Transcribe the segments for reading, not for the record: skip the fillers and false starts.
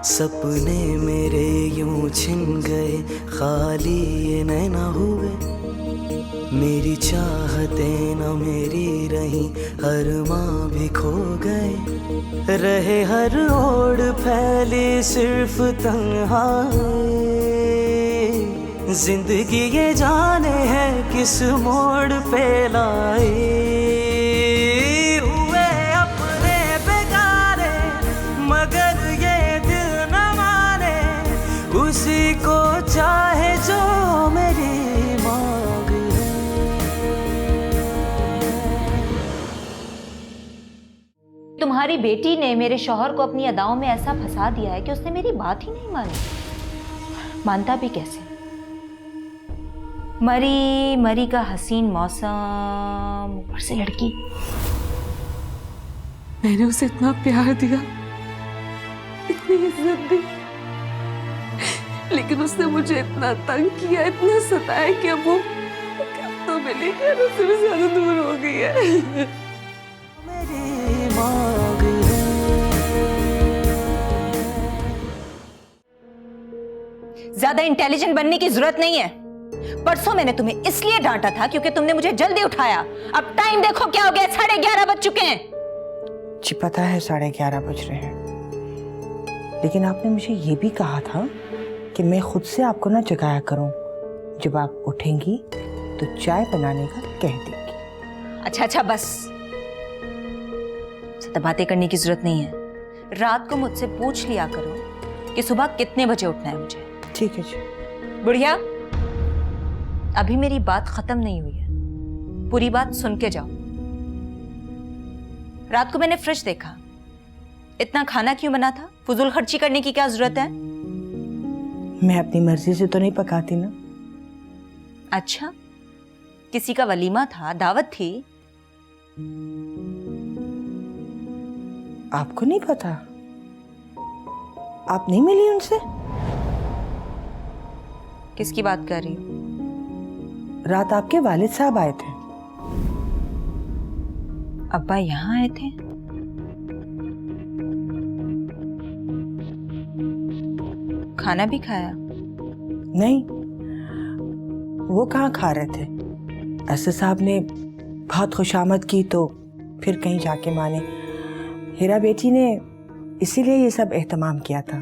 सपने मेरे यूं छिन गए, खाली ये नैना हुए। मेरी चाहतें न मेरी रही, अरमां भी खो गए। रहे हर ओर फैली सिर्फ तन्हाई। जिंदगी ये जाने है किस मोड़ पे लाई। हुए अपने बेगारे मगर ये दिल न माने, उसी को चाहे जो मेरी मांग है। तुम्हारी बेटी ने मेरे शौहर को अपनी अदाओं में ऐसा फंसा दिया है कि उसने मेरी बात ही नहीं मानी। मानता भी कैसे? मरी मरी का हसीन मौसम, ऊपर से लड़की। मैंने उसे इतना प्यार दिया, इतनी इज्जत दी, लेकिन उसने मुझे इतना तंग किया, इतना सताया कि अब वो तो मिली कि उससे भी ज्यादा दूर हो गई है। मेरी मांग है। ज्यादा इंटेलिजेंट बनने की जरूरत नहीं है। परसों मैंने तुम्हें इसलिए डांटा था क्योंकि तुमने मुझे जल्दी उठाया। अब टाइम देखो क्या हो गया, 11:30 बज चुके हैं। जी पता है 11:30 बज रहे हैं, लेकिन आपने मुझे ये भी कहा था कि मैं खुद से आपको ना जगाया करूं। जब आप उठेंगी तो चाय बनाने का कह देंगी। अच्छा बस, ज्यादा बातें करने की जरूरत नहीं है। रात को मुझसे पूछ लिया करो कि सुबह कितने बजे उठना है मुझे। ठीक है जी। बुढ़िया, अभी मेरी बात खत्म नहीं हुई है, पूरी बात सुन के जाओ। रात को मैंने फ्रिज देखा, इतना खाना क्यों बना था? फुजूल खर्ची करने की क्या जरूरत है? मैं अपनी मर्जी से तो नहीं पकाती ना। अच्छा, किसी का वलीमा था, दावत थी? आपको नहीं पता? आप नहीं मिली उनसे? किसकी बात कर रही हो? रात आपके वालिद साहब आए थे। अब्बा यहाँ आए थे? खाना भी खाया? नहीं, वो कहाँ खा रहे थे। असद साहब ने बहुत खुशामद की तो फिर कहीं जाके माने। हीरा बेटी ने इसीलिए ये सब एहतमाम किया था।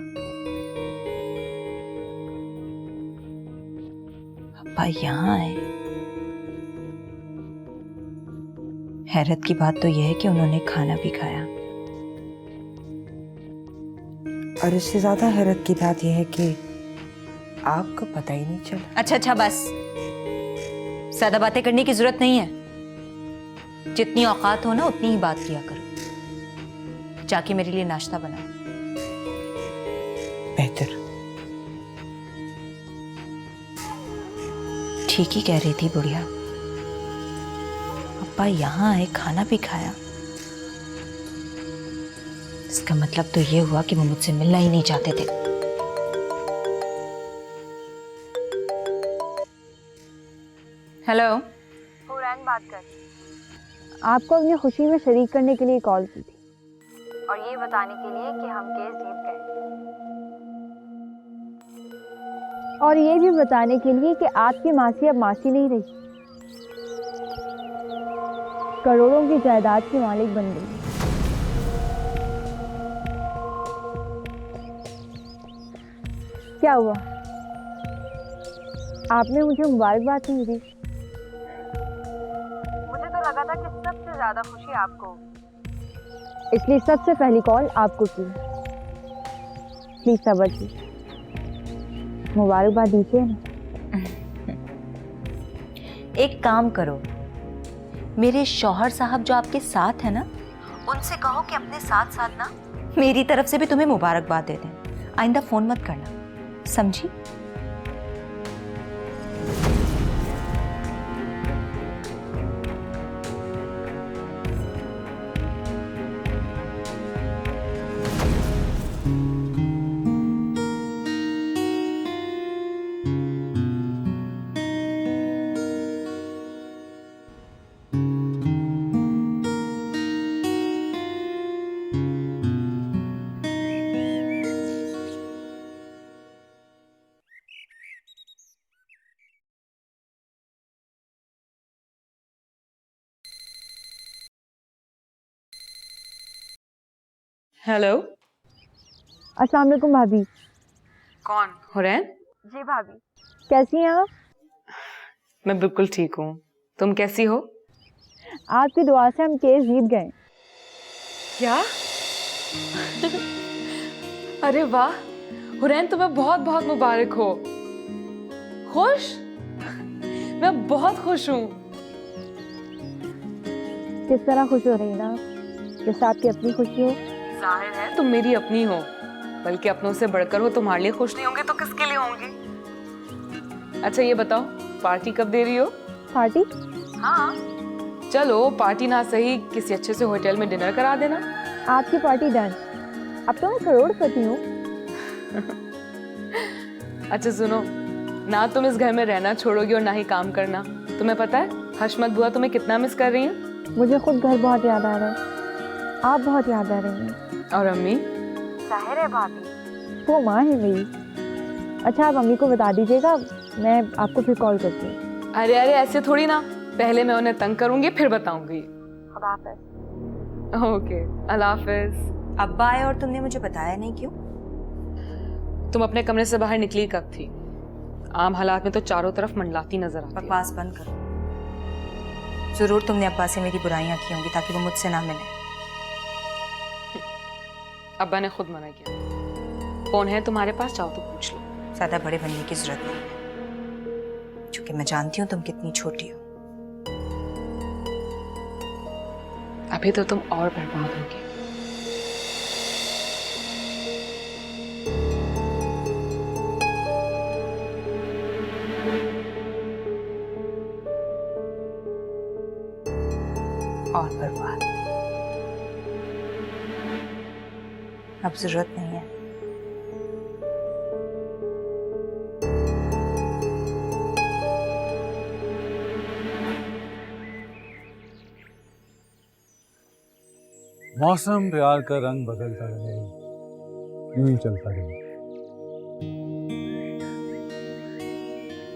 अब्बा यहाँ आए? हैरत की बात तो यह है कि उन्होंने खाना भी खाया। और इससे ज्यादा हैरत की बात यह है कि आपको पता ही नहीं चला। अच्छा बस, ज्यादा बातें करने की जरूरत नहीं है। जितनी औकात हो ना उतनी ही बात किया करो। जाके मेरे लिए नाश्ता बनाओ। बेहतर। ठीक ही कह रही थी बुढ़िया। अब्बा यहाँ आए, खाना भी खाया। इसका मतलब तो ये हुआ कि वो मुझसे मिलना ही नहीं चाहते थे। हेलो, हुरैन बात कर रही हूँ। आपको अपनी खुशी में शरीक करने के लिए कॉल की थी और ये बताने के लिए कि हम केस जीत गए, और ये भी बताने के लिए कि आपकी मासी अब मासी नहीं रही, करोड़ों की जायदाद की मालिक बन गई। क्या हुआ, आपने मुझे मुबारकबाद नहीं दी? मुझे तो लगा था कि सबसे ज्यादा खुशी आपको होगी, इसलिए सबसे पहली कॉल आपको की। प्लीज सब्र कीजिए, मुबारकबाद दीजिए ना। एक काम करो, मेरे शौहर साहब जो आपके साथ है ना, उनसे कहो कि अपने साथ साथ ना मेरी तरफ से भी तुम्हें मुबारकबाद दे दें। आइंदा फोन मत करना, समझी? हेलो। अस्सलाम वालेकुम भाभी। कौन? हुरैन? जी भाभी। कैसी हैं आप? मैं बिल्कुल ठीक हूँ, तुम कैसी हो? आपकी दुआ से हम केस जीत गए। क्या? अरे वाह हुरैन, तुम्हें बहुत बहुत मुबारक हो। खुश? मैं बहुत खुश हूँ। किस तरह खुश हो रही ना आप? जैसे आपकी अपनी खुशी हो। जाहिर है तुम मेरी अपनी हो, बल्कि अपनों से बढ़कर हो। तुम्हारे लिए खुश नहीं होंगे तो किसके लिए होंगी? अच्छा ये बताओ, पार्टी कब दे रही हो? पार्टी? हाँ चलो, पार्टी ना सही किसी अच्छे से होटल में डिनर करा देना। आपकी पार्टी डन। अब तो मैं करोड़पति हूँ। अच्छा सुनो ना, तुम इस घर में रहना छोड़ोगी और ना ही काम करना। तुम्हें पता है हशमत बुआ तुम्हें कितना मिस कर रही है? मुझे खुद घर बहुत याद आ रहा है। आप बहुत याद आ रही हैं। और अम्मी? जाहिर है भाभी, वो माँ है मेरी। अच्छा आप अम्मी को बता दीजिएगा, मैं आपको फिर कॉल करती हूँ। अरे अरे ऐसे थोड़ी ना, पहले मैं उन्हें तंग करूंगी फिर बताऊंगी। खुदा हाफिज़। ओके अल्लाह हाफिज। अब्बा आए और तुमने मुझे बताया नहीं, क्यों? तुम अपने कमरे से बाहर निकली कब थी? आम हालात में तो चारों तरफ मंडलाती नजर आती है। बकवास बंद करो। जरूर तुमने अब्बा से मेरी बुराइयां की होंगी ताकि वो मुझसे ना मिले। अब्बा ने खुद मना किया। फोन है तुम्हारे पास, चाहो तो पूछ लो। ज्यादा बड़े बनने की जरूरत नहीं, क्योंकि मैं जानती हूँ तुम कितनी छोटी हो। अभी तो तुम और बर्बाद होगी। और बर्बाद। अब जरूरत नहीं है। मौसम प्यार का रंग बदलता रहे, यूं ही चलता रहे।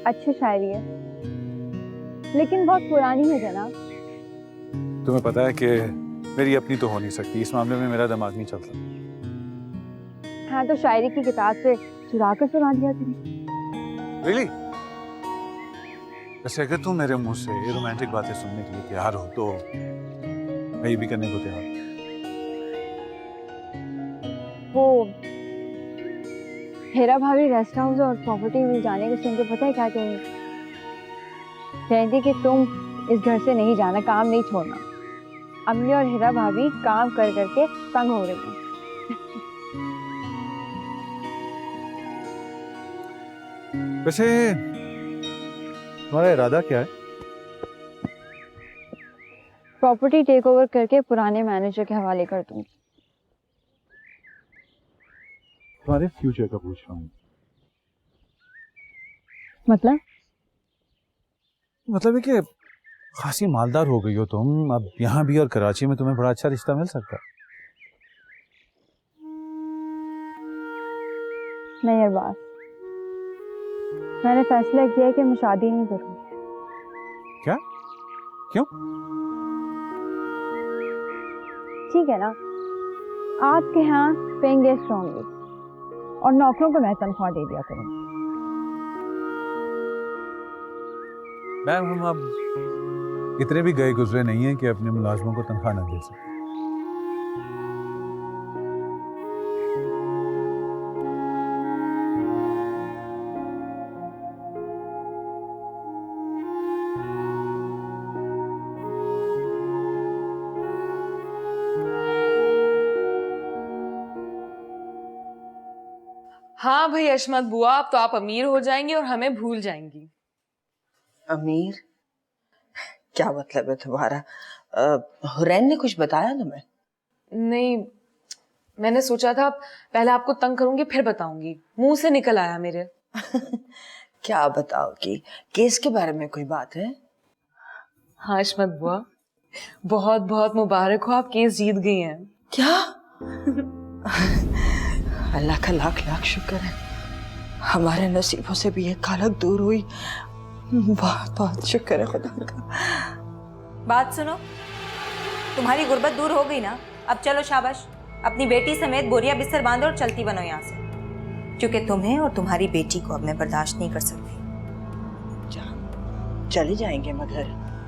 अच्छी शायरी है, लेकिन बहुत पुरानी है जनाब। तुम्हें पता है कि मेरी अपनी तो हो नहीं सकती, इस मामले में मेरा दिमाग नहीं चलता। हाँ तो शायरी की किताब से चुरा कर सुना दिया तुमने। रियली? वैसे अगर तुम मेरे मुंह से ये रोमांटिक बातें सुनने के लिए तैयार हो तो मैं ये भी करने को तैयार हूं। वो हेरा भाभी रेस्ट हाउस और प्रॉपर्टी मिल जाने को सुन के पता है क्या कहेंगे? कहेंगे कि तुम इस घर से नहीं जाना, काम नहीं छोड़ना। अम्मी और हेरा भाभी काम कर करके तंग हो रही हैं। वैसे तुम्हारा इरादा क्या है? प्रॉपर्टी टेक ओवर करके पुराने मैनेजर के हवाले कर दूंगी। तुम्हारे फ्यूचर का पूछ रहा हूँ। मतलब है कि खासी मालदार हो गई हो तुम, अब यहाँ भी और कराची में तुम्हें बड़ा अच्छा रिश्ता मिल सकता है। नहीं अरबाज, मैंने फैसला किया है कि मैं शादी नहीं करूंगी। क्या? क्यों? ठीक है ना, आपके यहाँ पेइंग गेस्ट रहूंगी और नौकरों को मैं तनख्वाह दे दिया करूंगी। मैम हम अब इतने भी गए गुजरे नहीं हैं कि अपने मुलाजमों को तनख्वाह न दे सकें। हाँ भाई अशमत बुआ, अब तो आप अमीर हो जाएंगी और हमें भूल जाएंगी। अमीर? क्या मतलब है तुम्हारा? हुरैन ने कुछ बताया तुम्हें? नहीं, मैंने सोचा था पहले आपको तंग करूंगी फिर बताऊंगी, मुंह से निकल आया मेरे। क्या बताओगी? केस के बारे में कोई बात है? हाँ अशमत बुआ, बहुत बहुत मुबारक हो, आप केस जीत गई हैं। क्या? अल्लाह का लाख लाख शुक्र है, हमारे नसीबों से भी एक कालक दूर हुई। बहुत बहुत शुक्र है खुदा का। बात सुनो, तुम्हारी गुर्बत दूर हो गई ना, अब चलो शाबाश, अपनी बेटी समेत बोरिया बिस्तर बांधो और चलती बनो यहाँ से, क्योंकि तुम्हें और तुम्हारी बेटी को अब मैं बर्दाश्त नहीं कर सकती। चले जाएंगे मगर।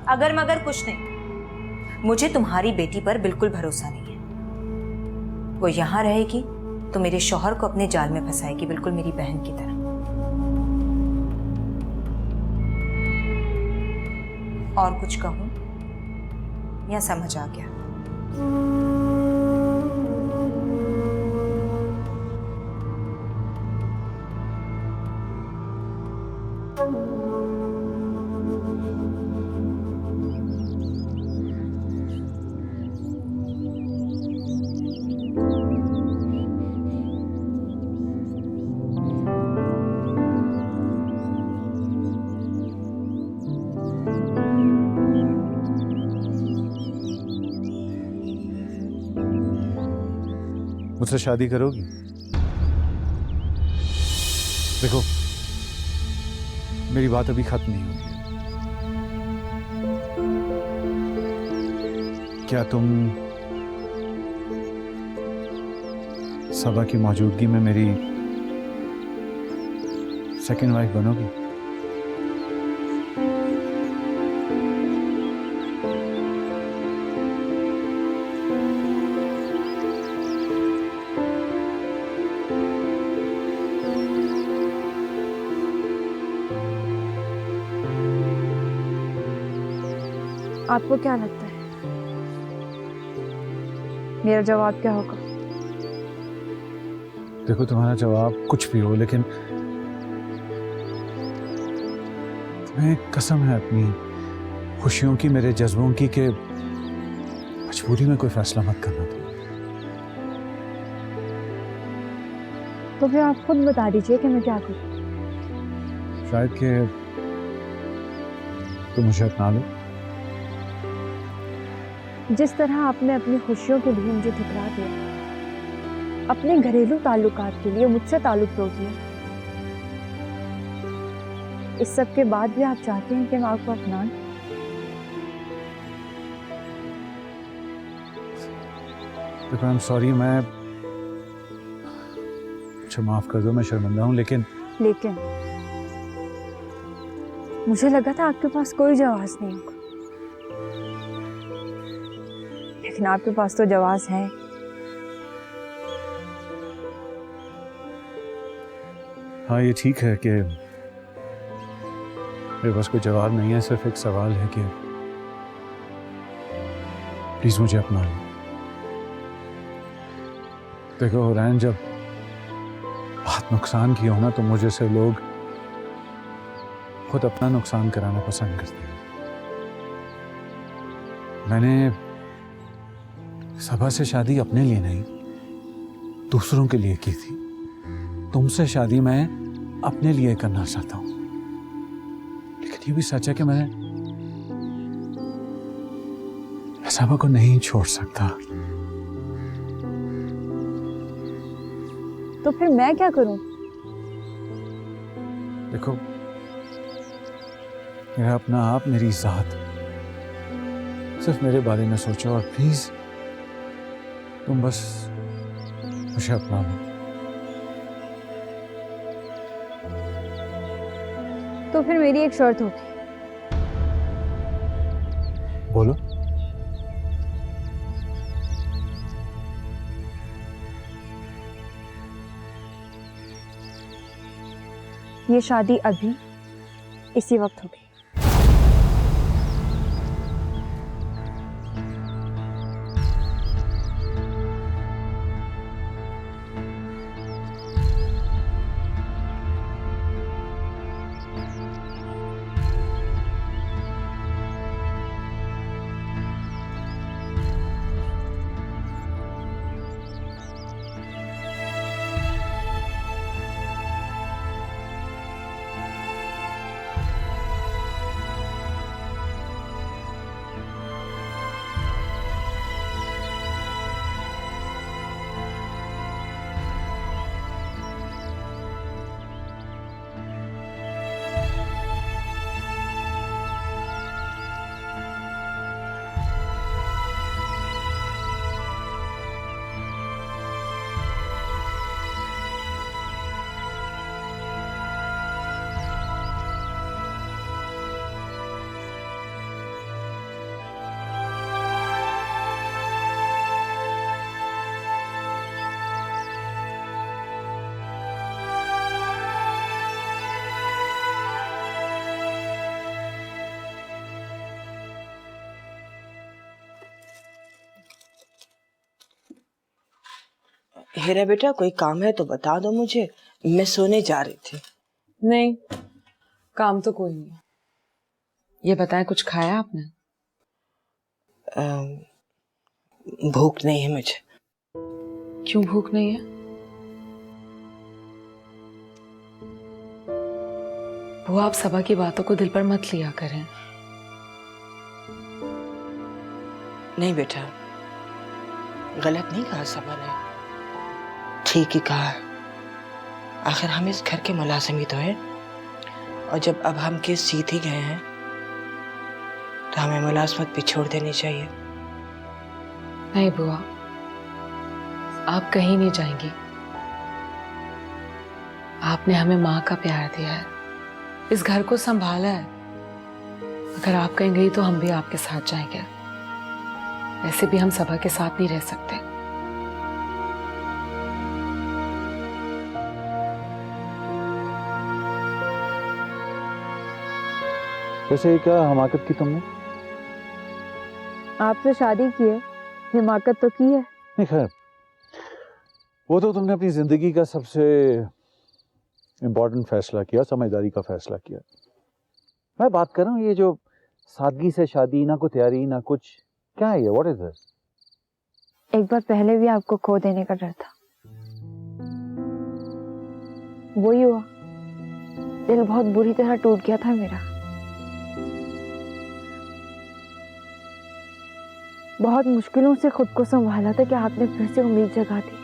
अगर मगर कुछ नहीं, मुझे तुम्हारी बेटी पर बिल्कुल भरोसा नहीं है। वो यहाँ रहेगी तो मेरे शौहर को अपने जाल में फंसाएगी, बिल्कुल मेरी बहन की तरह। और कुछ कहूं या समझ आ गया? मुझसे शादी करोगी? देखो, मेरी बात अभी खत्म नहीं हुई है। क्या तुम सबा की मौजूदगी में मेरी सेकंड वाइफ बनोगी? आपको क्या लगता है मेरा जवाब क्या होगा? देखो, तुम्हारा जवाब कुछ भी हो, लेकिन तुम्हें कसम है अपनी खुशियों की, मेरे जज्बों की, कि मजबूरी में कोई फैसला मत करना तुम। तो फिर आप खुद बता दीजिए कि मैं क्या करूं। शायद कि तुम मुझे अपना लो। जिस तरह आपने अपनी खुशियों के लिए मुझे ठुकरा दिया, अपने घरेलू ताल्लुकात के लिए मुझसे ताल्लुक तोड़ दिया, इस सब के बाद भी आप चाहते हैं कि मैं आपको अपना लूं? देखो, आई एम सॉरी, मैं मुझे माफ कर दो, मैं शर्मिंदा हूं, लेकिन मुझे लगा था आपके पास कोई जवाब नहीं होगा, लेकिन आपके पास तो जवाब है। हाँ, ये ठीक है कि मेरे पास कोई जवाब नहीं है, सिर्फ एक सवाल है कि प्लीज मुझे अपना लो। देखो हुरैन, जब बहुत नुकसान किया हो ना, तो मुझे से लोग खुद अपना नुकसान कराना पसंद करते हैं। मैंने सबा से शादी अपने लिए नहीं, दूसरों के लिए की थी। तुमसे शादी मैं अपने लिए करना चाहता हूं, लेकिन ये भी सच है कि मैं सबा को नहीं छोड़ सकता। तो फिर मैं क्या करूं? देखो, मेरा अपना आप, मेरी जात, सिर्फ मेरे बारे में सोचो, और प्लीज तुम बस मुझे अपना लो। तो फिर मेरी एक शर्त होगी। बोलो। ये शादी अभी इसी वक्त होगी। हेरा बेटा, कोई काम है तो बता दो मुझे, मैं सोने जा रही थी। नहीं, काम तो कोई नहीं। ये बताएं, कुछ खाया आपने? भूख नहीं है मुझे। क्यों भूख नहीं है? वो आप सबा की बातों को दिल पर मत लिया करें। नहीं बेटा, गलत नहीं कहा सबा ने, ठीक ही कहा। आखिर हम इस घर के मुलाजिम ही तो हैं, और जब अब हम केस जीत ही गए हैं तो हमें मुलाजमत भी छोड़ देनी चाहिए। नहीं बुआ, आप कहीं नहीं जाएंगी। आपने हमें माँ का प्यार दिया है, इस घर को संभाला है। अगर आप कहीं गई तो हम भी आपके साथ जाएंगे। ऐसे भी हम सबा के साथ नहीं रह सकते। वैसे ये क्या हमाकत की तुमने? आपसे शादी की है, हिमाकत तो की है। नहीं खैर, वो तो तुमने अपनी जिंदगी का सबसे इम्पोर्टेंट फैसला किया, समझदारी का फैसला किया। मैं बात कर रहा हूँ ये जो सादगी से शादी, ना कोई तैयारी ना कुछ, क्या है ये? What is this? एक बार पहले भी आपको खो देने का डर था, वही हुआ। दिल बहुत बुरी तरह टूट गया था मेरा। बहुत मुश्किलों से खुद को संभाला था कि आपने फिर से उम्मीद जगा दी।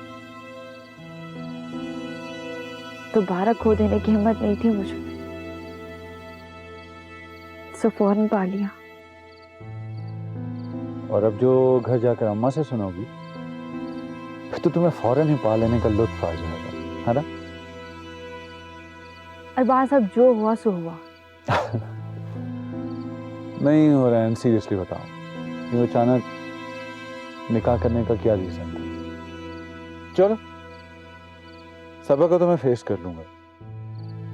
दोबारा खो देने की हिम्मत नहीं थी मुझ में, सो फौरन पा लिया। और अब जो घर जाकर अम्मा से सुनोगी फिर तो तुम्हें फौरन ही पा लेने का लुत्फ आ जाएगा, है ना? और बात अब जो हुआ सो हुआ। नहीं हो रहा है, सीरियसली बताओ, ये अचानक निकाह करने का क्या रीजन था? चलो, सबक को तो मैं फेस कर लूंगा,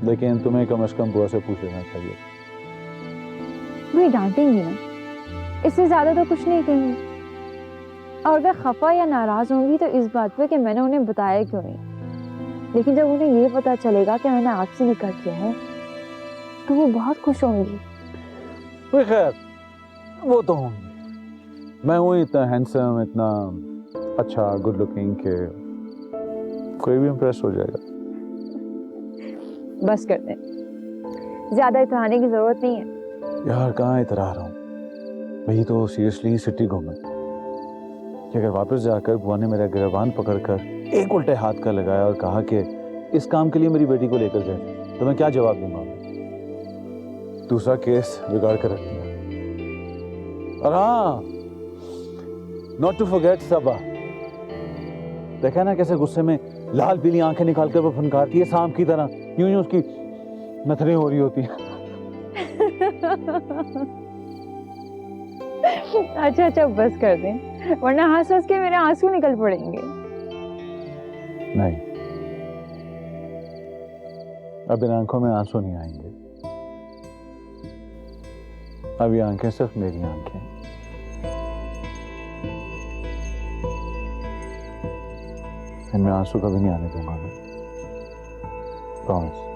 लेकिन तुम्हें कम से कम बुआ से पूछ लेना चाहिए। वही डांटेंगी ना, इससे ज्यादा तो कुछ नहीं कहेंगी। और अगर खफा या नाराज होंगी तो इस बात पे कि मैंने उन्हें बताया क्यों नहीं। लेकिन जब उन्हें ये पता चलेगा कि मैंने आपसे निकाह किया है तो वो बहुत खुश होंगी। खैर, वो तो होंगे। मैं हूँ इतना हैंडसम, इतना अच्छा, गुड लुकिंग के कोई भी इम्प्रेस हो जाएगा। बस कर दें, ज्यादा इतराने की जरूरत नहीं है। यार कहाँ इतरा रहा हूँ, वही तो सीरियसली सिटी घूमे कि अगर वापस जाकर बुआ ने मेरा गिरबान पकड़कर एक उल्टे हाथ का लगाया और कहा कि इस काम के लिए मेरी बेटी को लेकर गए, तो मैं क्या जवाब दूंगा? दूसरा केस बिगाड़ कर रख दिया। और हाँ, नॉट टू फॉरगेट सबा, देखा ना कैसे गुस्से में लाल पीली आंखें निकालकर वो फनकारती है सांप की तरह, यूं यूं उसकी नथनी हो रही होती है। अच्छा बस कर दें, वरना हंस हंस के मेरे आंसू निकल पड़ेंगे। नहीं, अब इन आंखों में आंसू नहीं आएंगे। अब ये आंखें सिर्फ मेरी आंखें। इनमें आंसू कभी नहीं आने दूंगा मैं, प्रॉमिस।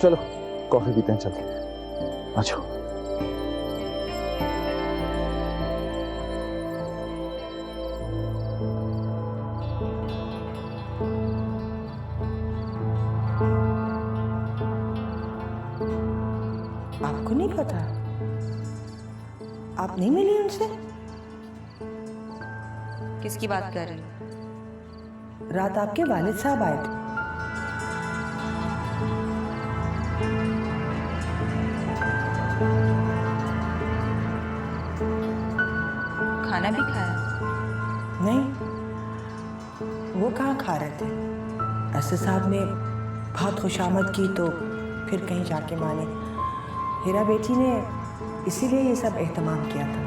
चलो कॉफी पीते हैं, चलते हैं। अच्छा, आपको नहीं पता? आप नहीं मिली उनसे? किसकी बात कर रही हो? रात आपके वालिद साहब आए थे। खाना भी खाया? नहीं, वो कहाँ खा रहे थे। असद साहब ने बहुत खुशामद की तो फिर कहीं जाके माने। हीरा बेटी ने इसीलिए ये सब एहतमाम किया था।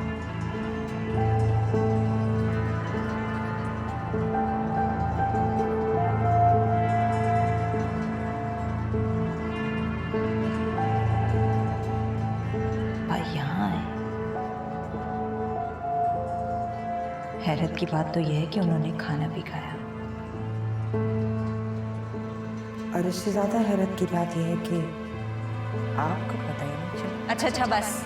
भाई यहाँ है। हैरत की बात तो यह है कि उन्होंने खाना भी खाया। और इससे ज़्यादा हैरत की बात यह है कि आपको पता ही नहीं चला। अच्छा अच्छा बस।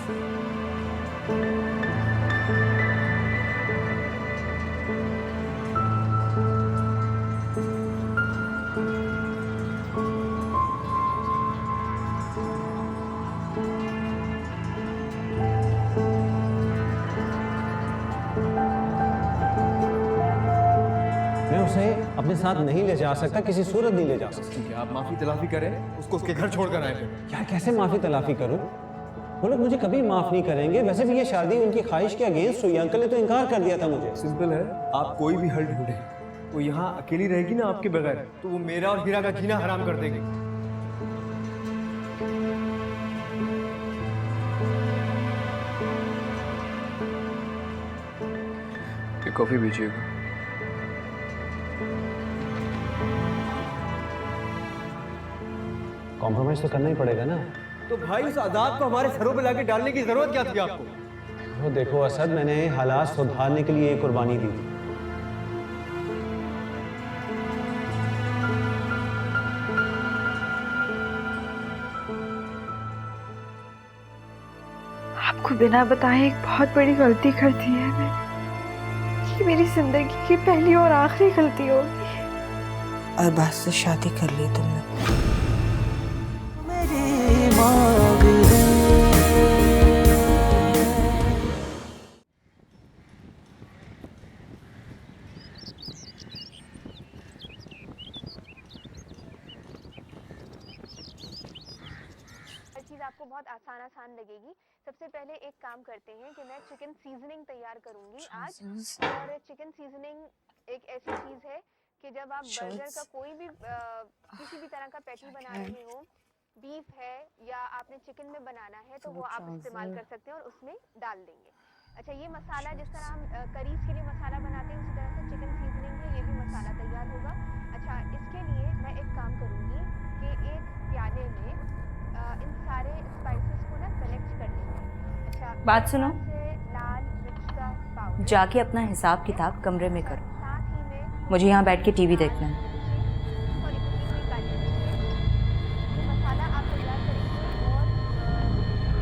मैं उसे अपने साथ नहीं ले जा सकता, किसी सूरत नहीं ले जा सकता। ठीक है, आप माफी तलाफी करें, उसको उसके घर छोड़कर आए थे। यार कैसे माफी तलाफी करूं? वो लोग मुझे कभी माफ नहीं करेंगे। वैसे भी ये शादी उनकी ख्वाहिश के अगेंस्ट हुई। अंकल ने तो इनकार कर दिया था मुझे। सिंपल है, आप कोई भी हल ढूंढे, वो यहाँ अकेली रहेगी ना आपके बगैर, तो वो मेरा और हीरा का जीना हराम कर देगी। कॉफी पीजिएगा। कॉम्प्रोमाइज तो करना ही पड़ेगा ना। तो भाई उस आदाब को हमारे सरों पे लाके डालने की जरूरत क्या थी आपको? वो देखो असद, मैंने हालात सुधारने के लिए ये कुर्बानी दी थी। आपको बिना बताए एक बहुत बड़ी गलती कर दी है मैंने। ये मेरी जिंदगी की पहली और आखिरी गलती होगी। अरबाज से शादी कर ली तुमने। मेरी माँ भी है। हर चीज़ आपको बहुत आसान लगेगी। सबसे पहले एक काम करते हैं कि मैं चिकन सीजनिंग तैयार करूंगी आज। और चिकन सीजनिंग एक ऐसी चीज़ है कि जब आप बर्गर का कोई भी किसी भी तरह का पैटी बना रहे हो, बीफ है या आपने चिकन में बनाना है, तो वो आप इस्तेमाल कर सकते हैं और उसमें डाल देंगे। अच्छा, ये मसाला जिस तरह हम करीज के लिए मसाला बनाते हैं, उसी तरह से चिकन सीजनिंग है, ये भी मसाला तैयार होगा। अच्छा, इसके लिए मैं एक काम करूँगी कि एक प्याले में इन सारे स्पाइसेस को ना कलेक्ट कर लेंगे। अच्छा, बात सुनो, लाल मिर्च का पाउडर, जाके अपना हिसाब किताब कमरे में करो। साथ ही में मुझे यहाँ बैठ के टीवी देखना है। और एक काली मिर्च। ये मसाला आप तैयार करेंगे और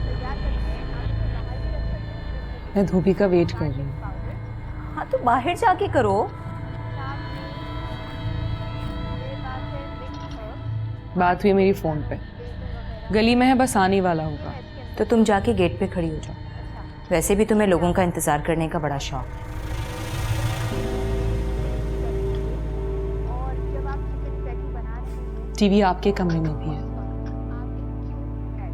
तैयार करके आप इसे बाहर भी रख सकते हैं। मैं धोबी का वेट कर रही हूँ। पाउडर हाँ तो बाहर जाके करो। साथ में ये बात है मिक्स हर्ब, बात हुई मेरी फोन पे, गली में है, बस आने वाला होगा। तो तुम जाके गेट पे खड़ी हो जाओ। वैसे भी तुम्हें लोगों का इंतजार करने का बड़ा शौक है। और जब आप चिकन पैटी बना रहे हैं, टीवी आपके कमरे में भी है, आप एक क्यूब ऐड करें, ठीक है?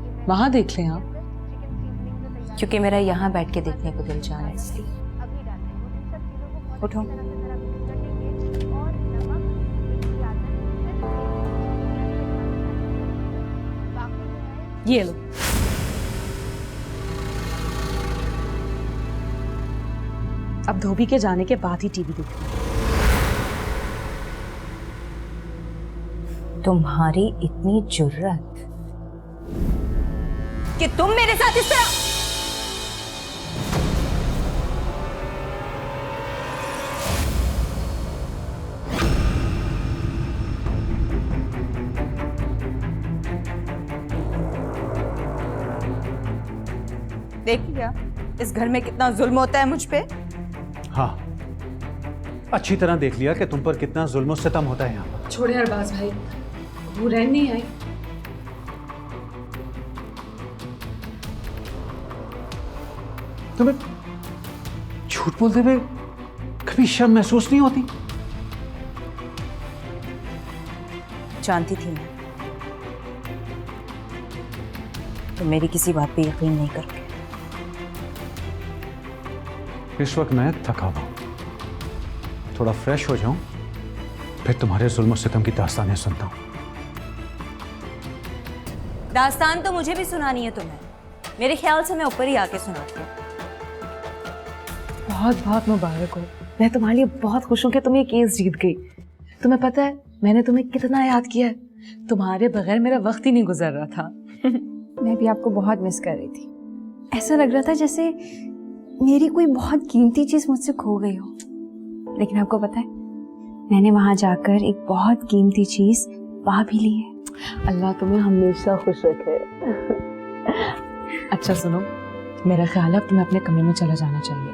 ये मैं वहां देख लें आप। चिकन सीजनिंग जो तैयार क्योंकि मेरा यहाँ बैठ के देखने को दिल चाह रहा है इसलिए। अभी डालते हैं। इन सब चीज़ों को बहुत उठो। अच्छी तरह से जरा मिक्स कर लेंगे और नमक, मिर्ची आदि सिर्फ बाकी जो है ये लो। अब धोबी के जाने के बाद ही टीवी देखना। तुम्हारी इतनी जुर्रत कि तुम मेरे साथ इस तरह। देख लिया इस घर में कितना जुल्म होता है मुझ पे। हाँ, अच्छी तरह देख लिया कि तुम पर कितना जुल्म सितम होता है यहाँ पर। छोड़े अरबाज भाई, वो रैन नहीं आई। तुम्हें झूठ बोलते हुए कभी शर्म महसूस नहीं होती? जानती थी मैं तुम मेरी किसी बात पे यकीन नहीं करोगे। इस वक्त मैं थका हुआ हूं, थोड़ा फ्रेश हो जाऊं, फिर तुम्हारे जुल्म सितम की दास्तानें सुनता हूं। दास्तान तो मुझे भी सुनानी है तुम्हें। मेरे ख्याल से मैं ऊपर ही आके सुनाती हूँ। बहुत बहुत मुबारक हो। मैं तुम्हारे लिए बहुत खुश हूँ कि तुम ये केस जीत गई। तुम्हें पता है मैंने तुम्हें कितना याद किया है। तुम्हारे बगैर मेरा वक्त ही नहीं गुजर रहा था। मैं भी आपको बहुत मिस कर रही थी। ऐसा लग रहा था जैसे मेरी कोई बहुत कीमती चीज मुझसे खो गई हो। लेकिन आपको पता है, मैंने वहां जाकर एक बहुत कीमती चीज पा भी ली है। अल्लाह तुम्हें हमेशा खुश रखे। अच्छा सुनो, मेरा ख्याल है अब तुम्हें अपने कमरे में चला जाना चाहिए।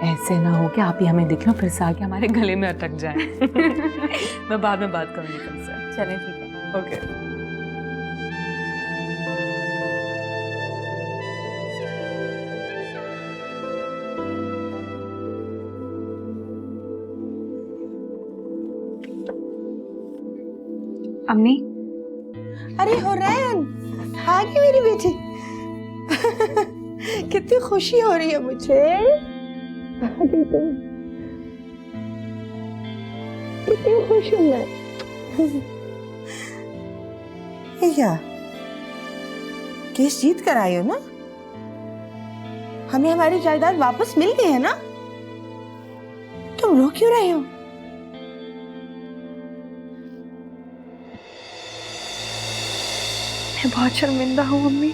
ऐसे ना हो कि आप ही हमें दिख लो फिर से आके हमारे गले में अटक जाए। मैं बाद में बात करूंगी तुमसे। चलें ठीक है। ओके। अम्मी, अरे हुरैन, आ गई मेरी बेटी। कितनी खुशी हो रही है मुझे। आ गई तुम। कितनी खुश हूँ मैं। ये क्या, केस जीत कर आई हो ना? हमें हमारी जायदाद वापस मिल गई है ना? तुम रो क्यों रहे हो? मैं बहुत शर्मिंदा हूँ मम्मी।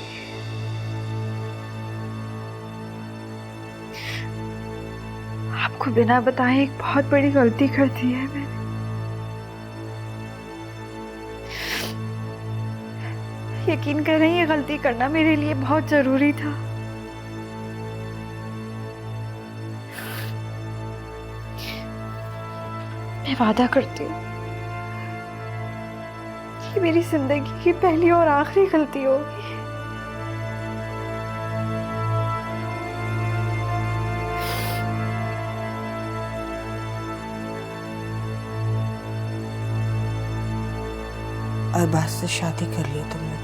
आपको बिना बताए एक बहुत बड़ी गलती कर दी है मैंने। यकीन करें, ये गलती करना मेरे लिए बहुत जरूरी था। मैं वादा करती हूँ कि मेरी जिंदगी की पहली और आखिरी गलती होगी। अरबाज से शादी कर ली तुमने।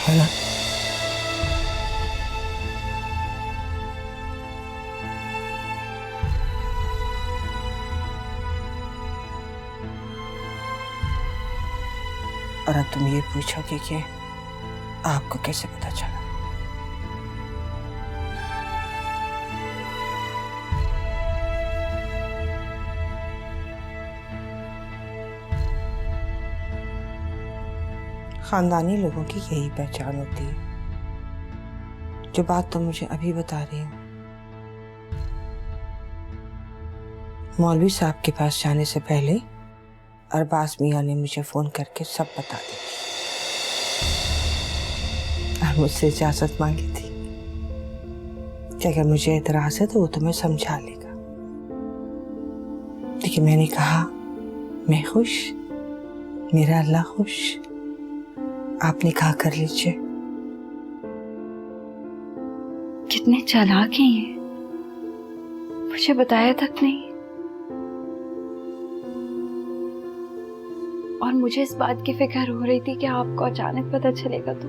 है ना? और अब तुम ये पूछोगे कि आपको कैसे पता चला? खानदानी लोगों की यही पहचान होती है। जो बात तुम मुझे अभी बता रही हो, मौलवी साहब के पास जाने से पहले अरबाज मियाँ ने मुझे फोन करके सब बता दी और मुझसे इजाजत मांगी थी कि अगर मुझे एतराज है तो वो तुम्हें समझा लेगा। लेकिन मैंने कहा, मैं खुश, मेरा अल्लाह खुश, आप निकाह कर लीजिए। कितने चालाक हैं ये, मुझे बताया तक नहीं। और मुझे इस बात की फिक्र हो रही थी कि आपको अचानक पता चलेगा तो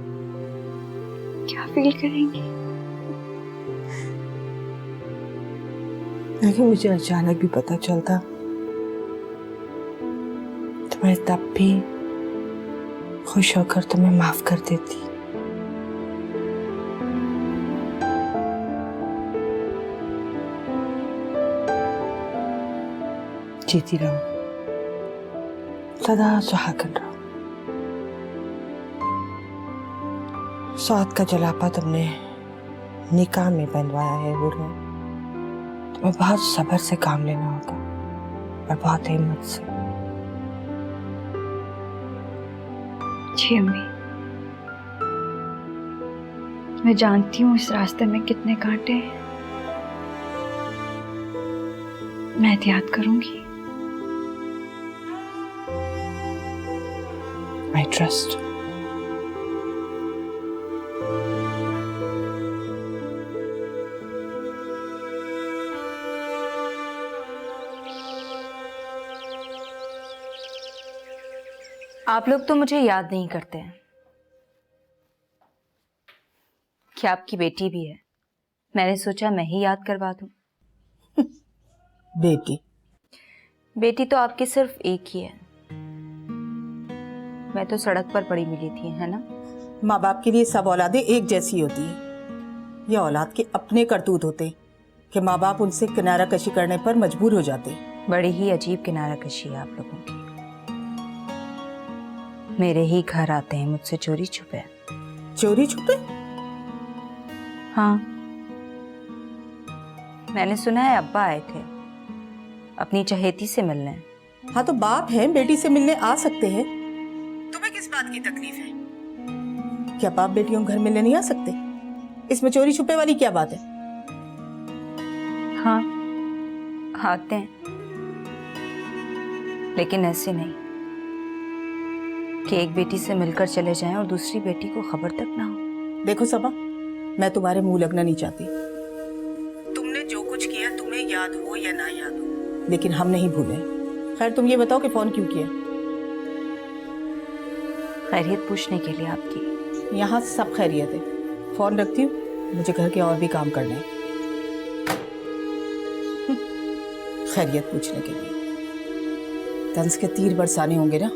क्या फील करेंगी। अगर मुझे अचानक भी पता चलता तो मैं तब भी खुश होकर तुम्हें माफ कर देती। जीती रहो, सदा सुहागन रहो। सौद का जलापा तुमने निकाह में बनवाया है हुरैन। तुम्हें बहुत सब्र से काम लेना होगा और बहुत हिम्मत से। जी अम्मी, मैं जानती हूँ इस रास्ते में कितने कांटे हैं। मैं एहतियात करूंगी। I trust. आप लोग तो मुझे याद नहीं करते हैं कि आपकी बेटी भी है। मैंने सोचा मैं ही याद करवा दूं। बेटी? बेटी तो आपकी सिर्फ एक ही है। मैं तो सड़क पर पड़ी मिली थी, है ना? माँ बाप के लिए सब औलादें एक जैसी होती हैं। ये औलाद के अपने करतूत होते कि माँ बाप उनसे किनारा कशी करने पर मजबूर हो जाते। बड़ी ही अजीब किनारा कशी है आप लोगों की। मेरे ही घर आते हैं मुझसे चोरी छुपे। चोरी छुपे? हाँ, मैंने सुना है अब्बा आए थे अपनी चहेती से मिलने। हाँ तो बाप है, बेटी से मिलने आ सकते हैं। तुम्हें किस बात की तकलीफ है? क्या बाप बेटियों घर मिलने नहीं आ सकते? इसमें चोरी छुपे वाली क्या बात है? हाँ आते हैं, लेकिन ऐसे नहीं कि एक बेटी से मिलकर चले जाएं और दूसरी बेटी को खबर तक ना हो। देखो सबा, मैं तुम्हारे मुंह लगना नहीं चाहती। तुमने जो कुछ किया तुम्हें याद हो या ना याद हो, लेकिन हम नहीं भूले। खैर तुम ये बताओ कि फोन क्यों किया? खैरियत पूछने के लिए आपकी। यहाँ सब खैरियत है। फोन रखती हूँ, मुझे घर के और भी काम करने हैं। खैरियत पूछने के लिए तंज के तीर बरसाने होंगे ना।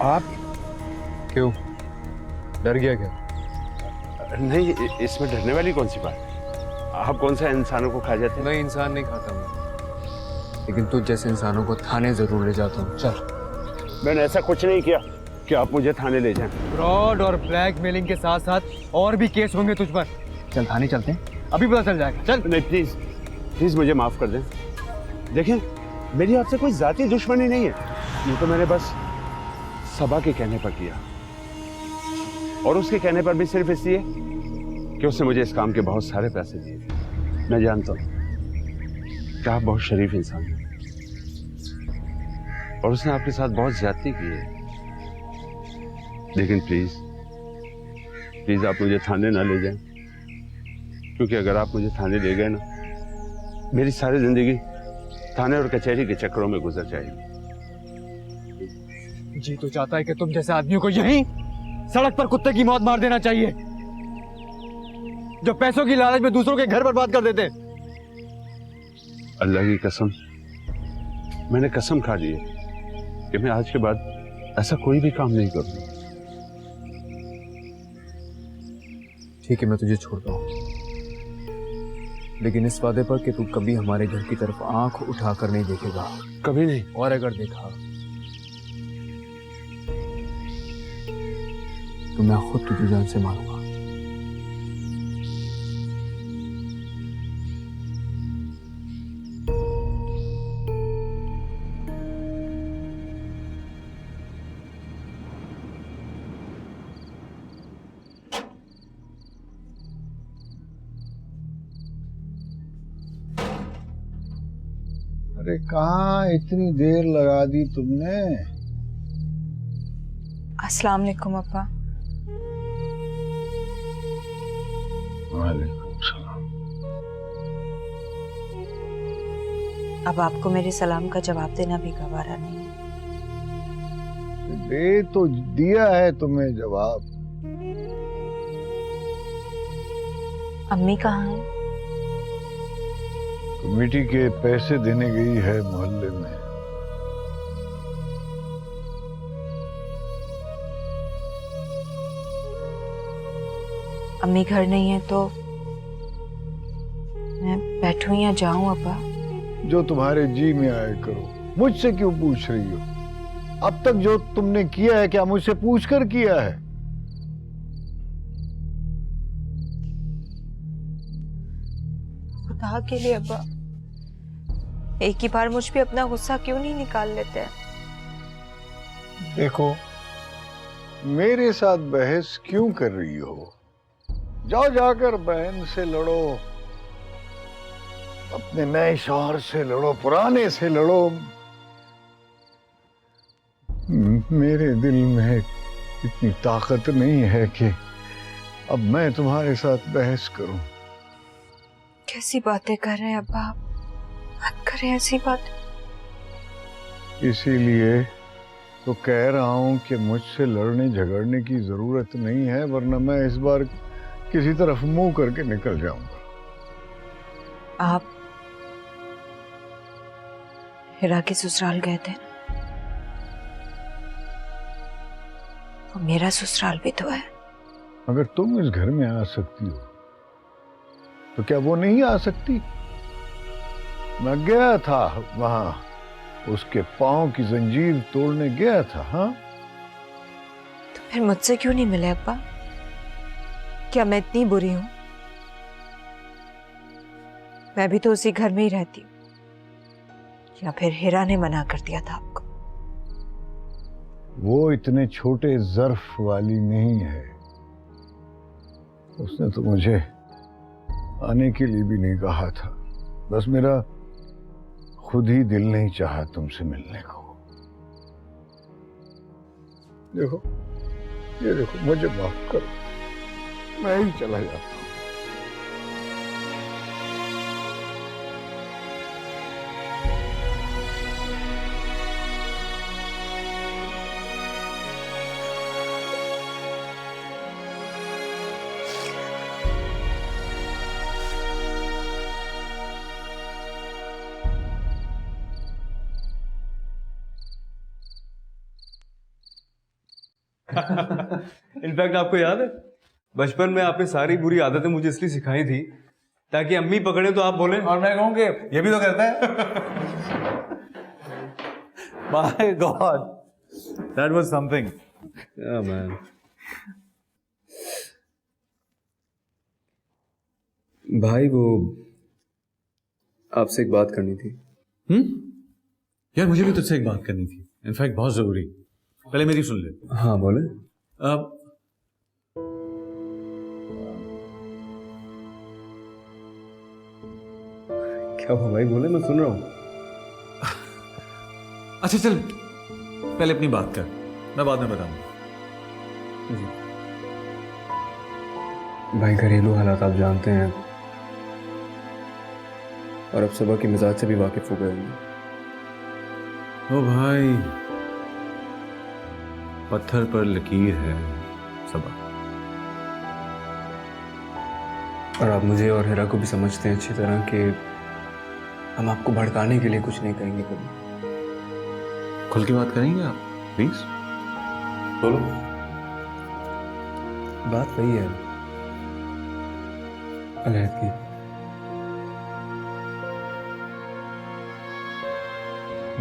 आप क्यों डर गया क्या? नहीं, इसमें डरने वाली कौन सी बात? आप कौन सा इंसानों को खा जाते हैं? मैं इंसान नहीं खाता हूँ, लेकिन तुझ जैसे इंसानों को थाने जरूर ले जाता हूँ। चल। मैंने ऐसा कुछ नहीं किया कि आप मुझे थाने ले जाएं। फ्रॉड और ब्लैकमेलिंग के साथ साथ और भी केस होंगे तुझ पर। चल थाने चलते हैं, अभी पता चल जाएगा। चल। नहीं, प्लीज प्लीज मुझे माफ कर दें। देखें, मेरी आपसे कोई जाती दुश्मनी नहीं है, ये तो मैंने बस सबा के कहने पर किया, और उसके कहने पर भी सिर्फ इसलिए कि उसने मुझे इस काम के बहुत सारे पैसे दिए। मैं जानता हूं कि आप बहुत शरीफ इंसान हैं और उसने आपके साथ बहुत ज्यादती की है, लेकिन प्लीज प्लीज आप मुझे थाने ना ले जाएं, क्योंकि अगर आप मुझे थाने ले गए ना, मेरी सारी जिंदगी थाने और कचहरी के चक्करों में गुजर जाएगी। जी तो चाहता है कि तुम जैसे आदमियों को यहीं सड़क पर कुत्ते की मौत मार देना चाहिए, जो पैसों की लालच में दूसरों के घर बर्बाद कर देते। अल्लाह की कसम, मैंने कसम खा ली है कि मैं आज के बाद ऐसा कोई भी काम नहीं करूंगा। ठीक है, मैं तुझे छोड़ता हूँ, लेकिन इस वादे पर कि तू कभी हमारे घर की तरफ आंख उठाकर नहीं देखेगा। कभी नहीं। और अगर देखा तो मैं खुद तुझे जान से मारूंगा। अरे कहाँ इतनी देर लगा दी तुमने? अस्सलाम वालेकुम अब्बा। वालेकुम सलाम। अब आपको मेरे सलाम का जवाब देना भी गवारा नहीं है। दे तो दिया है तुम्हें जवाब। अम्मी कहाँ है? कमेटी के पैसे देने गई है मोहल्ले में। अम्मी घर नहीं है तो मैं बैठूं या जाऊं अब्बा? जो तुम्हारे जी में आए करो, मुझसे क्यों पूछ रही हो? अब तक जो तुमने किया है क्या मुझसे पूछकर किया है? खुदा के लिए अब्बा, एक ही बार मुझ पे अपना गुस्सा क्यों नहीं निकाल लेते हैं? देखो, मेरे साथ बहस क्यों कर रही हो? जाओ जाकर बहन से लड़ो, अपने नए शौहर से लड़ो, पुराने से लड़ो। मेरे दिल में इतनी ताकत नहीं है कि अब मैं तुम्हारे साथ बहस करूं। कैसी बातें कर रहे हैं अब्बा आप? मत करें ऐसी बात। इसीलिए तो कह रहा हूं कि मुझसे लड़ने झगड़ने की जरूरत नहीं है, वरना मैं इस बार किसी तरफ मुंह करके निकल जाऊंगा। आप हिरा के ससुराल गए थे, और मेरा ससुराल भी तो है। अगर तुम इस घर में आ सकती हो तो क्या वो नहीं आ सकती? मैं गया था वहां, उसके पांव की जंजीर तोड़ने गया था। हाँ, तो फिर मुझसे क्यों नहीं मिले अब्बा? क्या मैं इतनी बुरी हूं? मैं भी तो उसी घर में ही रहती हूँ, या फिर हिरा ने मना कर दिया था आपको? वो इतने छोटे ज़र्फ वाली नहीं है। उसने तो मुझे आने के लिए भी नहीं कहा था, बस मेरा खुद ही दिल नहीं चाहा तुमसे मिलने को। देखो, ये देखो, मुझे माफ करो, मैं ही चला जाता हूँ। इनफैक्ट आपको याद है, बचपन में आपने सारी बुरी आदतें मुझे इसलिए सिखाई थी ताकि अम्मी पकड़े तो आप बोले और मैं कहूँ कि ये भी तो करता है। My God, that was something. या मैन। भाई वो आपसे एक बात करनी थी। यार मुझे भी तुझसे एक बात करनी थी, इनफैक्ट बहुत जरूरी। पहले मेरी सुन ले। हाँ बोले। अब क्या हुआ भाई, बोले, मैं सुन रहा हूँ। अच्छा चल, पहले अपनी बात कर, मैं बाद में बताऊंगा। भाई घरेलू हालात आप जानते हैं, और अब सुबह की मिजाज से भी वाकिफ हो गए होंगे। ओ भाई, पत्थर पर लकीर है सबा। और आप मुझे और हिरा को भी समझते हैं अच्छी तरह कि हम आपको भड़काने के लिए कुछ नहीं करेंगे कभी। खुल के बात करेंगे आप, प्लीज बोलो। बात वही है, अलहद की।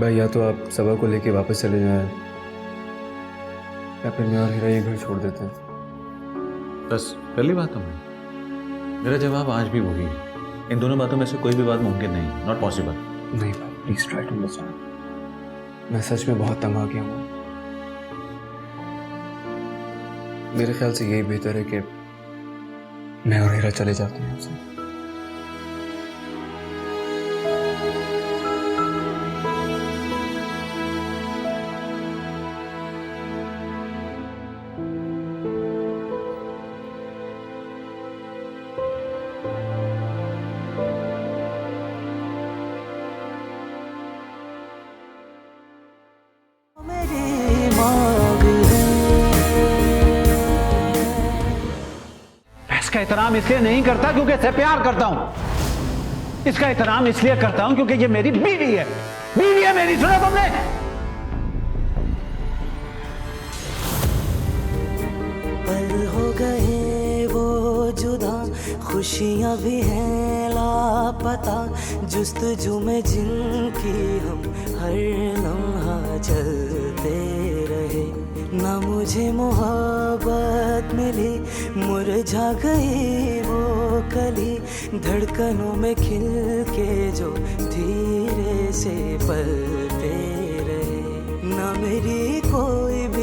भाई या तो आप सबा को लेके वापस चले जाएं, या फिर मैं और हिरा ये घर छोड़ देते हैं। बस पहली बात है, मेरा जवाब आज भी वही है। इन दोनों बातों में से कोई भी बात मुमकिन नहीं, नॉट पॉसिबल। नहीं भाई, प्लीज ट्राई टू अंडरस्टैंड। मैं सच में बहुत तंग आ गया हूँ। मेरे ख्याल से यही बेहतर है कि मैं और हिरा चले जाते हैं आपसे। इसका एहतराम इसलिए नहीं करता क्योंकि इससे प्यार करता हूं। इसका एहतराम इसलिए करता हूं क्योंकि ये मेरी बीवी है। बीवी है मेरी, सुना तुमने? पल हो गए वो जुदा, खुशियां भी हैं लापता, जुस्तजू में जिनकी हम हर लम्हा चलते रहे। ना मुझे मोहब्बत मिली, मुरझा गई वो कली, धड़कनों में खिल के जो धीरे से पलते रहे। ना मेरी कोई भी